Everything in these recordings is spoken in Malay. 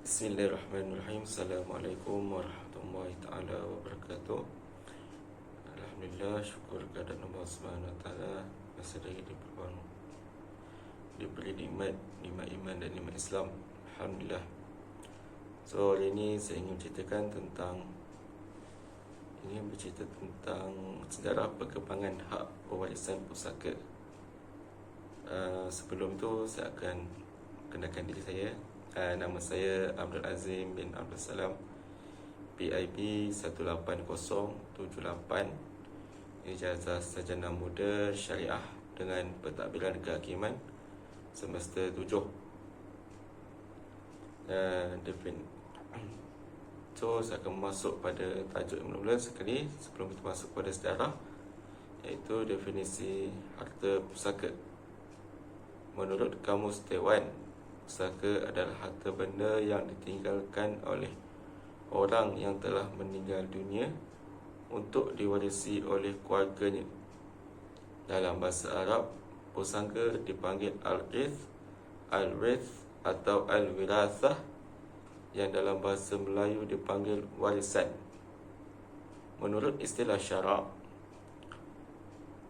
Bismillahirrahmanirrahim. Assalamualaikum warahmatullahi ta'ala wabarakatuh. Alhamdulillah, syukur kepada Allah Subhanahu Wa Taala masih lagi diberi nikmat iman dan nikmat Islam. Alhamdulillah. So hari ini saya ingin bercerita tentang sejarah perkembangan hak pewarisan pusaka. Sebelum tu saya akan kenalkan diri saya. Nama saya Abdul Azim bin Abdul Salam, PIB 18078, Ijazah Sarjana Muda Syariah dengan Pentadbiran Kehakiman semester 7. So saya akan masuk pada tajuk mula-mula sekali sebelum kita masuk pada sejarah, iaitu definisi harta pusaka. Menurut Kamus Dewan, pusaka adalah harta benda yang ditinggalkan oleh orang yang telah meninggal dunia untuk diwarisi oleh keluarganya. Dalam bahasa Arab, pusaka dipanggil al-irth, al-rith atau al-wirathah, yang dalam bahasa Melayu dipanggil warisan. Menurut istilah syarak,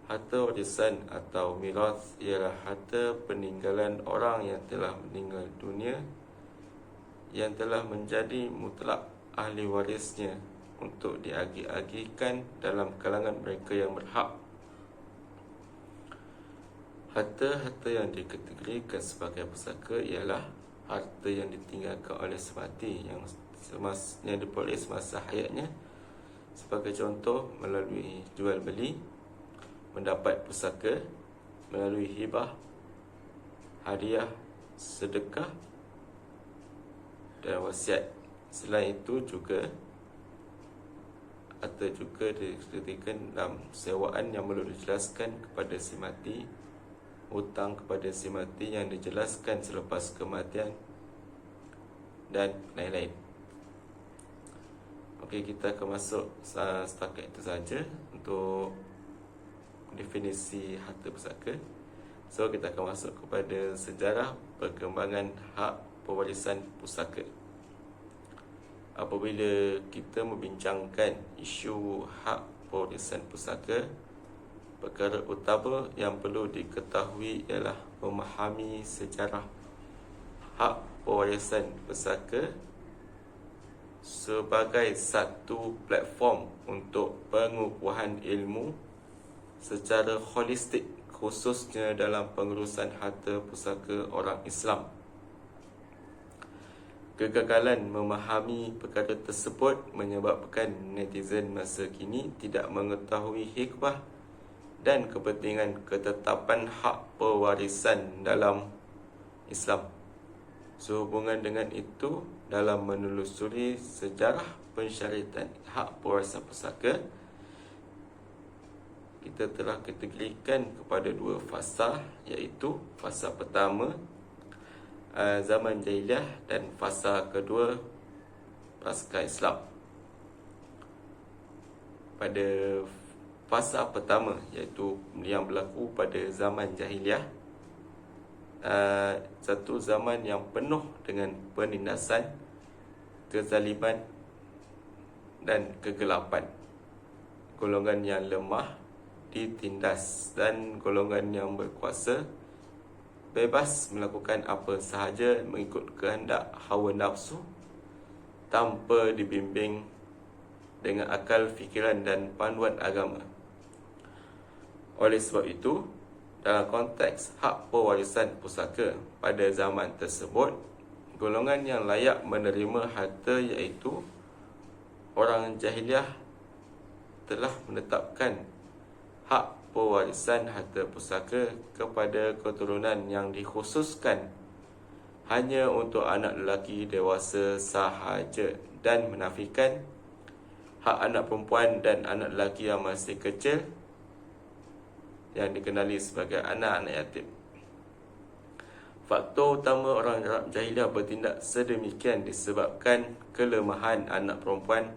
harta warisan atau mirath ialah harta peninggalan orang yang telah meninggal dunia yang telah menjadi mutlak ahli warisnya untuk diagih-agihkan dalam kalangan mereka yang berhak. Harta-harta yang dikategorikan sebagai pusaka ialah harta yang ditinggalkan oleh semati yang diperoleh semasa hayatnya, sebagai contoh melalui jual beli, mendapat pusaka melalui hibah, hadiah, sedekah dan wasiat. Selain itu juga atau juga dikatakan dalam sewaan yang perlu dijelaskan kepada si mati, hutang kepada si mati yang dijelaskan selepas kematian, dan lain-lain. Okey, kita akan masuk setakat itu saja untuk definisi harta pusaka. So kita akan masuk kepada sejarah perkembangan hak pewarisan pusaka. Apabila kita membincangkan isu hak pewarisan pusaka, perkara utama yang perlu diketahui ialah memahami sejarah hak pewarisan pusaka sebagai satu platform untuk pengukuhan ilmu secara holistik, khususnya dalam pengurusan harta pusaka orang Islam. Kegagalan memahami perkara tersebut menyebabkan netizen masa kini tidak mengetahui hikmah dan kepentingan ketetapan hak pewarisan dalam Islam. Sehubungan dengan itu, dalam menelusuri sejarah pensyariatan hak pewarisan pusaka, kita telah kategorikan kepada dua fasa, iaitu fasa pertama zaman jahiliah dan fasa kedua pasca Islam. Pada fasa pertama, iaitu yang berlaku pada zaman jahiliah, satu zaman yang penuh dengan penindasan, kezaliman dan kegelapan. Golongan yang lemah ditindas dan golongan yang berkuasa bebas melakukan apa sahaja mengikut kehendak hawa nafsu tanpa dibimbing dengan akal fikiran dan panduan agama. Oleh sebab itu, dalam konteks hak pewarisan pusaka pada zaman tersebut, golongan yang layak menerima harta iaitu orang jahiliah telah menetapkan hak pewarisan harta pusaka kepada keturunan yang dikhususkan hanya untuk anak lelaki dewasa sahaja, dan menafikan hak anak perempuan dan anak lelaki yang masih kecil yang dikenali sebagai anak-anak yatim. Faktor utama orang Arab jahiliah bertindak sedemikian disebabkan kelemahan anak perempuan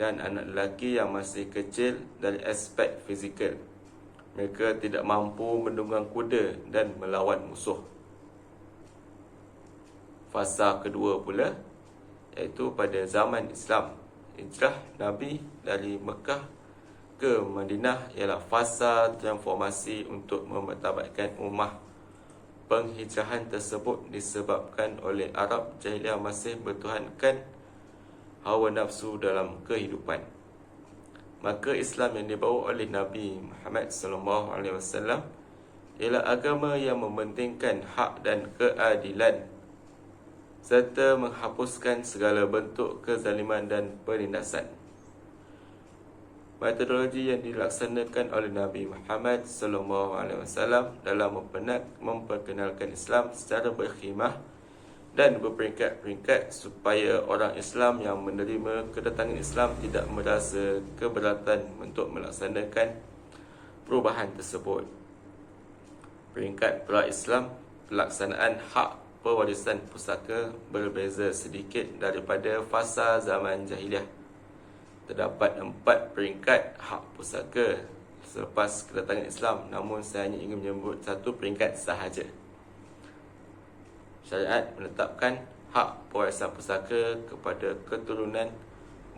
dan anak lelaki yang masih kecil dari aspek fizikal. Mereka tidak mampu menunggang kuda dan melawan musuh. Fasa kedua pula iaitu pada zaman Islam. Hijrah Nabi dari Mekah ke Madinah ialah fasa transformasi untuk memertabatkan ummah. Penghijrahan tersebut disebabkan oleh Arab jahiliah masih bertuhankan hawa nafsu dalam kehidupan. Maka Islam yang dibawa oleh Nabi Muhammad SAW ialah agama yang mementingkan hak dan keadilan serta menghapuskan segala bentuk kezaliman dan penindasan. Metodologi yang dilaksanakan oleh Nabi Muhammad SAW dalam memperkenalkan Islam secara berkhidmah dan berperingkat-peringkat supaya orang Islam yang menerima kedatangan Islam tidak merasa keberatan untuk melaksanakan perubahan tersebut. Peringkat pra-Islam, pelaksanaan hak pewarisan pusaka berbeza sedikit daripada fasa zaman jahiliah. Terdapat 4 peringkat hak pusaka selepas kedatangan Islam, namun saya hanya ingin menyebut 1 peringkat sahaja. Syariat menetapkan hak pewarisan pusaka kepada keturunan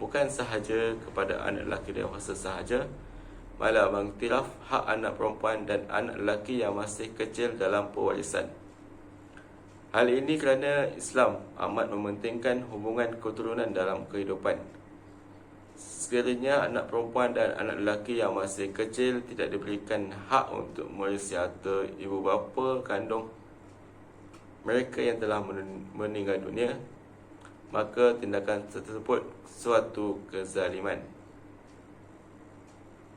bukan sahaja kepada anak lelaki dewasa sahaja, malah mengiktiraf hak anak perempuan dan anak lelaki yang masih kecil dalam pewarisan. Hal ini kerana Islam amat mementingkan hubungan keturunan dalam kehidupan. Sekiranya anak perempuan dan anak lelaki yang masih kecil tidak diberikan hak untuk mewarisi harta ibu bapa kandung mereka yang telah meninggal dunia, maka tindakan tersebut suatu kezaliman.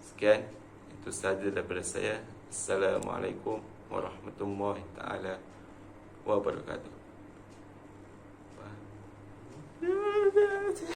Sekian, itu sahaja daripada saya. Assalamualaikum warahmatullahi taala wabarakatuh.